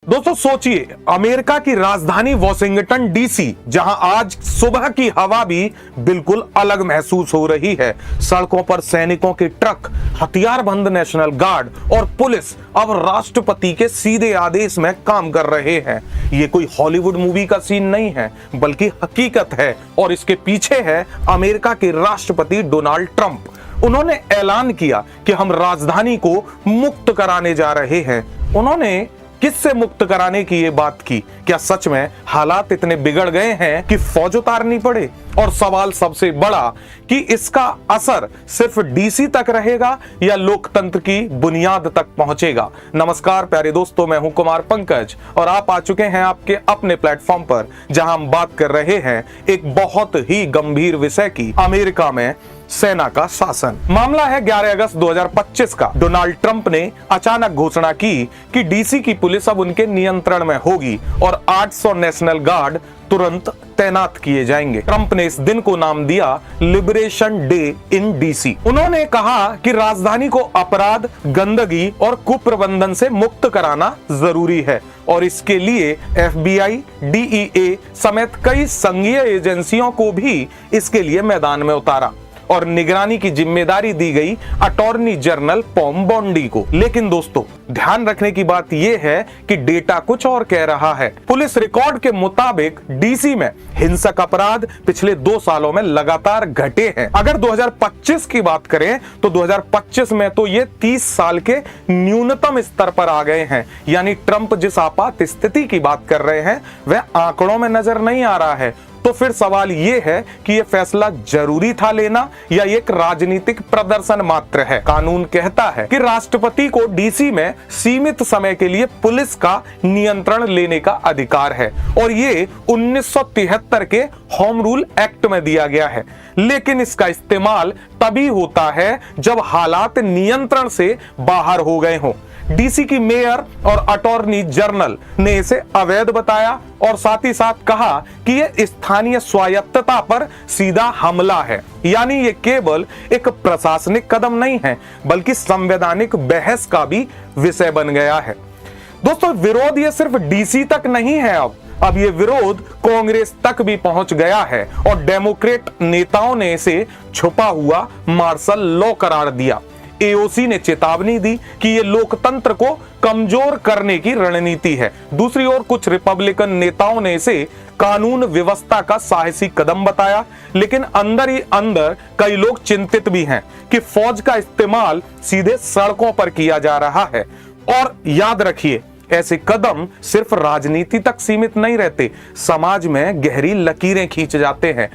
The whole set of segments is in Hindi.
दोस्तों सोचिए, अमेरिका की राजधानी वॉशिंगटन डीसी, जहां आज सुबह की हवा भी बिल्कुल अलग महसूस हो रही है। सड़कों पर सैनिकों के ट्रक, हथियारबंद नेशनल गार्ड और पुलिस अब राष्ट्रपति के सीधे आदेश में काम कर रहे हैं। ये कोई हॉलीवुड मूवी का सीन नहीं है, बल्कि हकीकत है और इसके पीछे है अमेरिका के राष्ट्रपति डोनाल्ड ट्रंप। उन्होंने ऐलान किया कि हम राजधानी को मुक्त कराने जा रहे हैं। उन्होंने किससे मुक्त कराने की ये बात की? क्या सच में हालात इतने बिगड़ गए हैं कि फौज उतारनी पड़े? और सवाल सबसे बड़ा कि इसका असर सिर्फ डीसी तक रहेगा या लोकतंत्र की बुनियाद तक पहुंचेगा। नमस्कार प्यारे दोस्तों, मैं हूं कुमार पंकज और आप आ चुके हैं आपके अपने प्लेटफॉर्म पर, जहां हम बात कर रहे हैं एक बहुत ही गंभीर विषय की, अमेरिका में सेना का शासन। मामला है 11 अगस्त 2025 का। डोनाल्ड ट्रंप ने अचानक घोषणा की कि डीसी की पुलिस अब उनके नियंत्रण में होगी और 800 नेशनल गार्ड तुरंत तैनात किए जाएंगे। ट्रंप ने इस दिन को नाम दिया लिबरेशन डे इन डीसी। उन्होंने कहा कि राजधानी को अपराध, गंदगी और कुप्रबंधन से मुक्त कराना जरूरी है और इसके लिए FBI, DEA समेत कई संघीय एजेंसियों को भी इसके लिए मैदान में उतारा और निगरानी की जिम्मेदारी दी गई अटॉर्नी जनरल पॉम बॉन्डी को। लेकिन दोस्तों, ध्यान रखने की बात यह है कि डेटा कुछ और कह रहा है। पुलिस रिकॉर्ड के मुताबिक डीसी में हिंसक अपराध पिछले 2 सालों में लगातार घटे हैं। अगर 2025 की बात करें तो 2025 में तो ये 30 साल के न्यूनतम स्तर पर आ गए हैं। यानी ट्रंप जिस आपात स्थिति की बात कर रहे हैं वह आंकड़ों में नजर नहीं आ रहा है। तो फिर सवाल यह है कि यह फैसला जरूरी था लेना या एक राजनीतिक प्रदर्शन मात्र है? कानून कहता है कि राष्ट्रपति को डीसी में सीमित समय के लिए पुलिस का नियंत्रण लेने का अधिकार है और ये 1973 के होम रूल एक्ट में दिया गया है। लेकिन इसका इस्तेमाल तभी होता है जब हालात नियंत्रण से बाहर हो गए हों। डीसी की मेयर और अटॉर्नी जनरल ने इसे अवैध बताया और साथ ही साथ कहा कि यह स्थानीय स्वायत्तता पर सीधा हमला है। यानी ये केवल एक प्रशासनिक कदम नहीं है, बल्कि संवैधानिक बहस का भी विषय बन गया है। दोस्तों, विरोध ये सिर्फ डीसी तक नहीं है। अब ये विरोध कांग्रेस तक भी पहुंच गया है और डेमोक्रेट नेताओं ने इसे छुपा हुआ मार्शल लॉ करार दिया। AOC ने चेतावनी दी कि ये लोकतंत्र को कमजोर करने की रणनीति है। दूसरी ओर कुछ रिपब्लिकन नेताओं ने इसे कानून व्यवस्था का साहसी कदम बताया। लेकिन अंदर ही अंदर कई लोग चिंतित भी हैं कि फौज का इस्तेमाल सीधे सड़कों पर किया जा रहा है। और याद रखिए, ऐसे कदम सिर्फ राजनीति तक सीमित नहीं रहते, समाज में गहरी लकीरें खींच जाते हैं।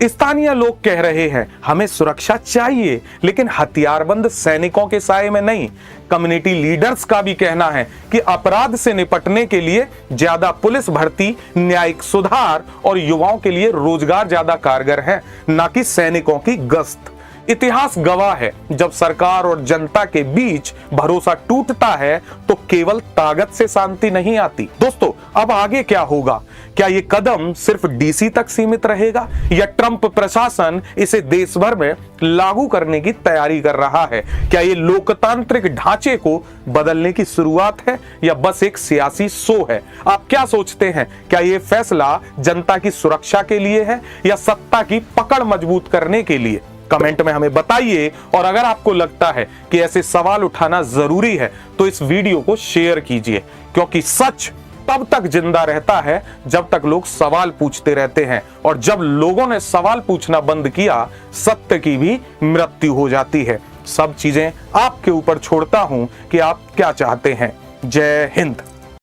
स्थानीय लोग कह रहे हैं हमें सुरक्षा चाहिए, लेकिन हथियारबंद सैनिकों के साए में नहीं। कम्युनिटी लीडर्स का भी कहना है कि अपराध से निपटने के लिए ज्यादा पुलिस भर्ती, न्यायिक सुधार और युवाओं के लिए रोजगार ज्यादा कारगर है, ना कि सैनिकों की गश्त। इतिहास गवाह है, जब सरकार और जनता के बीच भरोसा टूटता है तो केवल ताकत से शांति नहीं आती। दोस्तों, अब आगे क्या होगा? क्या ये कदम सिर्फ डीसी तक सीमित रहेगा या ट्रंप प्रशासन इसे देश भर में लागू करने की तैयारी कर रहा है? क्या ये लोकतांत्रिक ढांचे को बदलने की शुरुआत है या बस एक सियासी शो है? आप क्या सोचते हैं? क्या ये फैसला जनता की सुरक्षा के लिए है या सत्ता की पकड़ मजबूत करने के लिए? कमेंट में हमें बताइए। और अगर आपको लगता है कि ऐसे सवाल उठाना जरूरी है तो इस वीडियो को शेयर कीजिए, क्योंकि सच तब तक जिंदा रहता है जब तक लोग सवाल पूछते रहते हैं और जब लोगों ने सवाल पूछना बंद किया, सत्य की भी मृत्यु हो जाती है। सब चीजें आपके ऊपर छोड़ता हूं कि आप क्या चाहते हैं। जय हिंद।